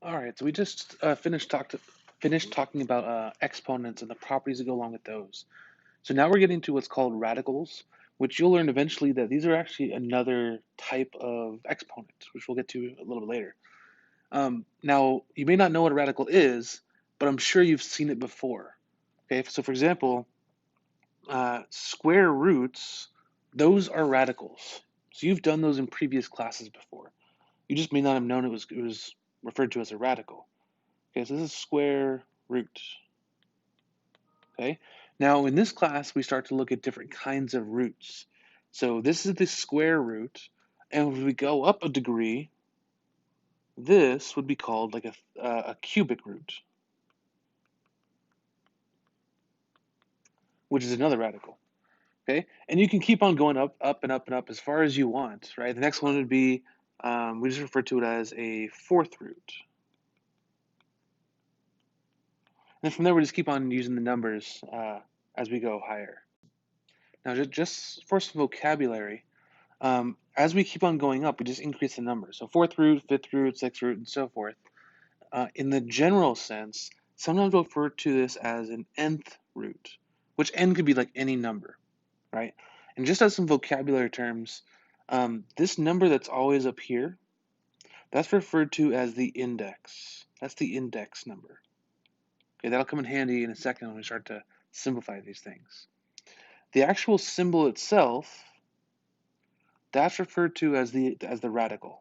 All right, so we just finished talking about exponents and the properties that go along with those. So now we're getting to what's called radicals, which you'll learn eventually that these are actually another type of exponent, which we'll get to a little bit later. Now, you may not know what a radical is, but I'm sure you've seen it before. Okay, so for example, square roots, those are radicals. So you've done those in previous classes before. You just may not have known it was referred to as a radical. Okay, so this is square root. Okay, now in this class, we start to look at different kinds of roots. So this is the square root, and if we go up a degree, this would be called like a cubic root, which is another radical. Okay, and you can keep on going up, up, and up, and up as far as you want, right? The next one would be, we just refer to it as a fourth root. And then from there, we just keep on using the numbers as we go higher. Now, just for some vocabulary, as we keep on going up, we just increase the numbers. So fourth root, fifth root, sixth root, and so forth. In the general sense, sometimes we'll refer to this as an nth root, which n could be like any number, right? And just as some vocabulary terms, this number that's always up here, that's referred to as the index. That's the index number. Okay, that'll come in handy in a second when we start to simplify these things. The actual symbol itself, that's referred to as the radical.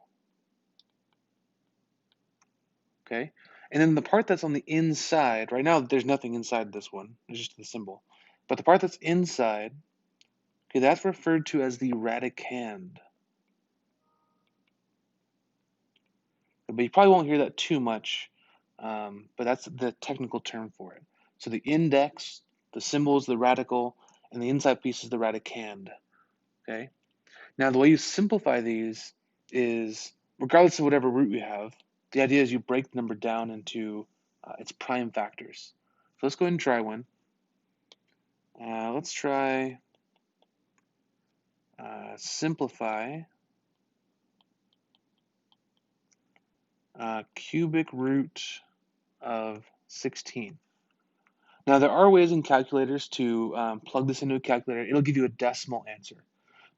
Okay, and then the part that's on the inside, right now there's nothing inside this one, it's just the symbol. But the part that's inside, okay, that's referred to as the radicand. But you probably won't hear that too much, but that's the technical term for it. So the index, the symbol is the radical, and the inside piece is the radicand. Okay. Now the way you simplify these is, regardless of whatever root you have, the idea is you break the number down into its prime factors. So let's go ahead and try one. Let's try simplify cubic root of 16. Now there are ways in calculators to plug this into a calculator. It'll give you a decimal answer.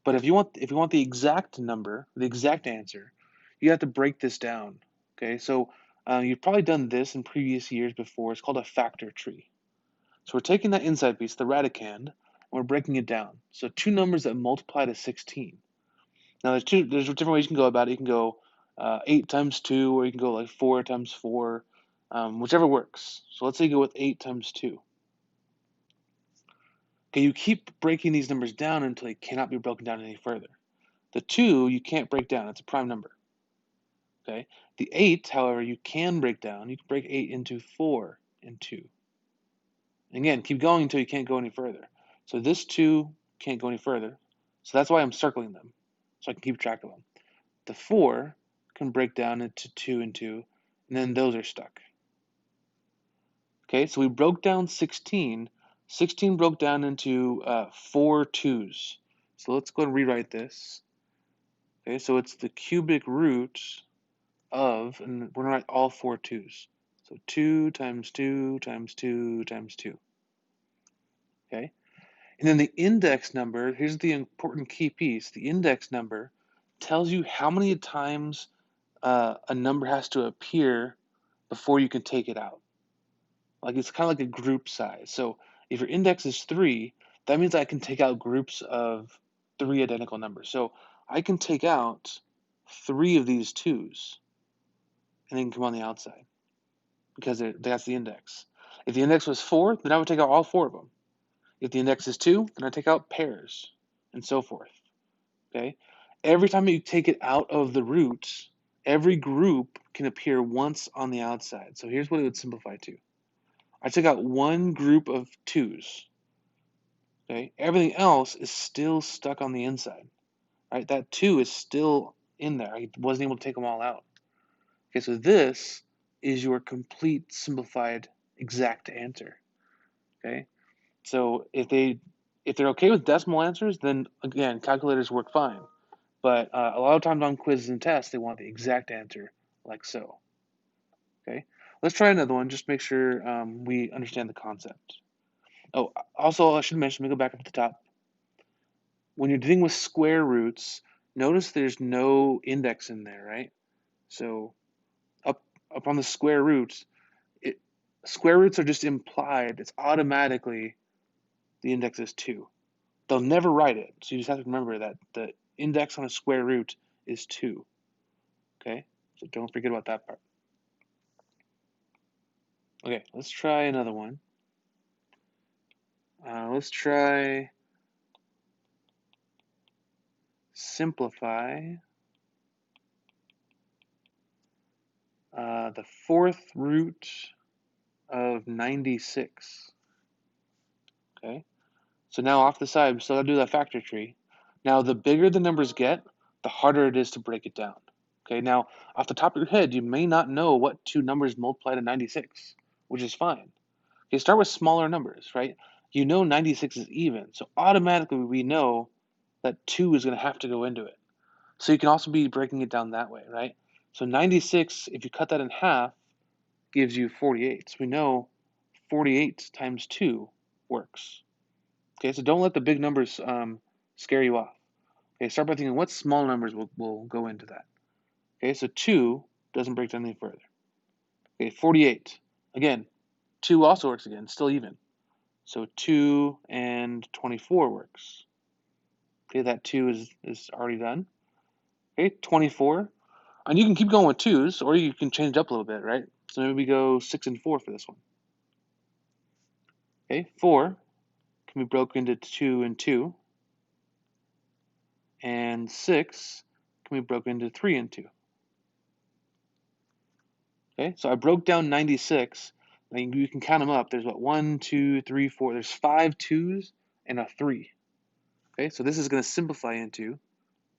But if you want the exact number, the exact answer, you have to break this down. Okay, so you've probably done this in previous years before. It's called a factor tree. So we're taking that inside piece, the radicand, and we're breaking it down. So two numbers that multiply to 16. Now there's different ways you can go about it. You can go 8 times 2, or you can go like 4 times 4, whichever works. So let's say you go with 8 times 2. Okay, you keep breaking these numbers down until they cannot be broken down any further. The 2 you can't break down, it's a prime number. Okay, the 8, however, you can break down. You can break 8 into 4 and 2. And again, keep going until you can't go any further. So this 2 can't go any further. So that's why I'm circling them, so I can keep track of them. The 4 can break down into 2 and 2, and then those are stuck. Okay, so we broke down 16. 16 broke down into 4 2's. So let's go and rewrite this. Okay, so it's the cubic root of, and we're going to write all 4 2's. So 2 times 2 times 2 times 2. Okay, and then the index number, here's the important key piece. The index number tells you how many times a number has to appear before you can take it out. Like it's kind of like a group size. So if your index is 3, that means I can take out groups of 3 identical numbers. So I can take out 3 of these 2's and then come on the outside because that's the index. If the index was 4, then I would take out all 4 of them. If the index is 2, then I take out pairs and so forth. Okay? Every time you take it out of the root, every group can appear once on the outside. So here's what it would simplify to. I took out one group of 2's. Okay, everything else is still stuck on the inside. Right, that 2 is still in there. I wasn't able to take them all out. Okay, so this is your complete simplified exact answer. Okay, so if they're okay with decimal answers, then again calculators work fine. But a lot of times on quizzes and tests, they want the exact answer, like so. Okay, let's try another one. Just make sure we understand the concept. Oh, also I should mention, let me go back up to the top. When you're dealing with square roots, notice there's no index in there, right? So up on the square roots, square roots are just implied. It's automatically the index is 2. They'll never write it, so you just have to remember that the index on a square root is 2. Okay, so don't forget about that part. Okay, let's try another one. Let's try simplify the 4th root of 96. Okay, so now off the side, we still gotta do that factor tree. Now, the bigger the numbers get, the harder it is to break it down. Okay, now off the top of your head, you may not know what two numbers multiply to 96, which is fine. Okay, start with smaller numbers, right? You know 96 is even, so automatically we know that 2 is going to have to go into it. So you can also be breaking it down that way, right? So 96, if you cut that in half, gives you 48. So we know 48 times 2 works. Okay, so don't let the big numbers scare you off. Okay, start by thinking what small numbers will go into that. Okay, so 2 doesn't break down any further. Okay, 48. Again, 2 also works again, still even. So 2 and 24 works. Okay, that 2 is already done. Okay, 24. And you can keep going with 2's, or you can change it up a little bit, right? So maybe we go 6 and 4 for this one. Okay, 4 can be broken into 2 and 2. And 6 can be broken into 3 and 2. Okay, so I broke down 96. And you can count them up. There's what, 1, 2, 3, 4. There's 5 2's and a 3. Okay, so this is going to simplify into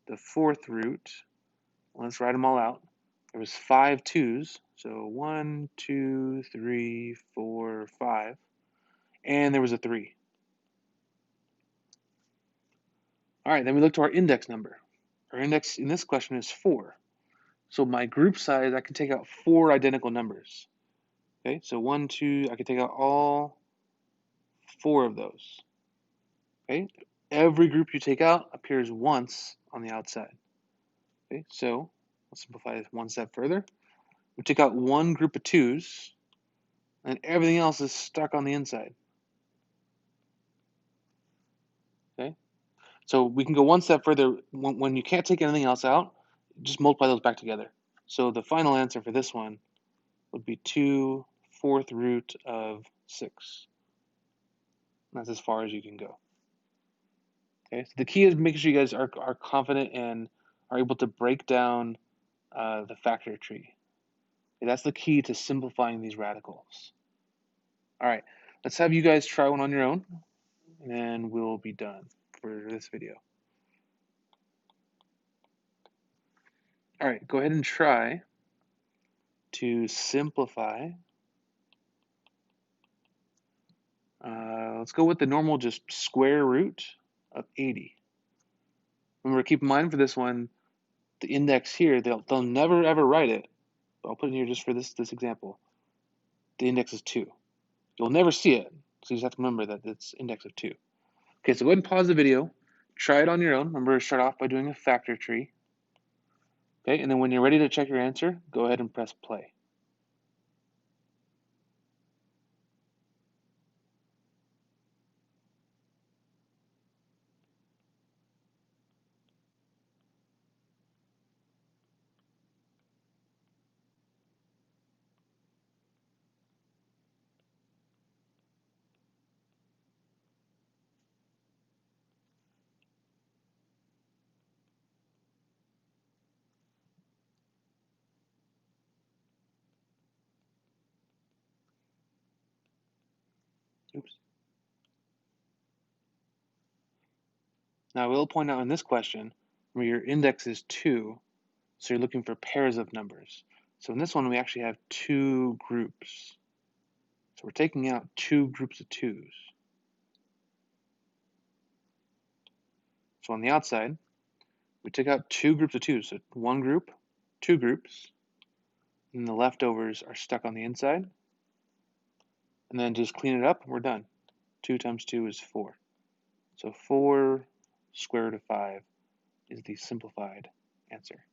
the 4th root. Let's write them all out. There was 5 2's, so 1, 2, 3, 4, 5, and there was a 3. All right, then we look to our index number. Our index in this question is 4. So my group size, I can take out 4 identical numbers. Okay, so 1, 2, I can take out all 4 of those. Okay, every group you take out appears once on the outside. Okay, so let's simplify this one step further. We take out one group of 2's, and everything else is stuck on the inside. Okay, so we can go one step further. When you can't take anything else out, just multiply those back together. So the final answer for this one would be 2 4th root of 6. That's as far as you can go. Okay, so the key is making sure you guys are confident and are able to break down the factor tree. Okay, that's the key to simplifying these radicals. All right, let's have you guys try one on your own, and then we'll be done for this video. All right, go ahead and try to simplify. Let's go with the normal just square root of 80. Remember, keep in mind for this one, the index here, they'll never ever write it. I'll put it in here just for this example. The index is 2. You'll never see it, so you just have to remember that it's index of 2. Okay, so go ahead and pause the video. Try it on your own. Remember, start off by doing a factor tree. Okay, and then when you're ready to check your answer, go ahead and press play. Oops. Now, I will point out in this question, where your index is 2, so you're looking for pairs of numbers. So in this one, we actually have 2 groups. So we're taking out 2 groups of 2's. So on the outside, we took out 2 groups of 2's. So one group, 2 groups. and the leftovers are stuck on the inside. And then just clean it up, and we're done. 2 times 2 is 4. So 4 square root of 5 is the simplified answer.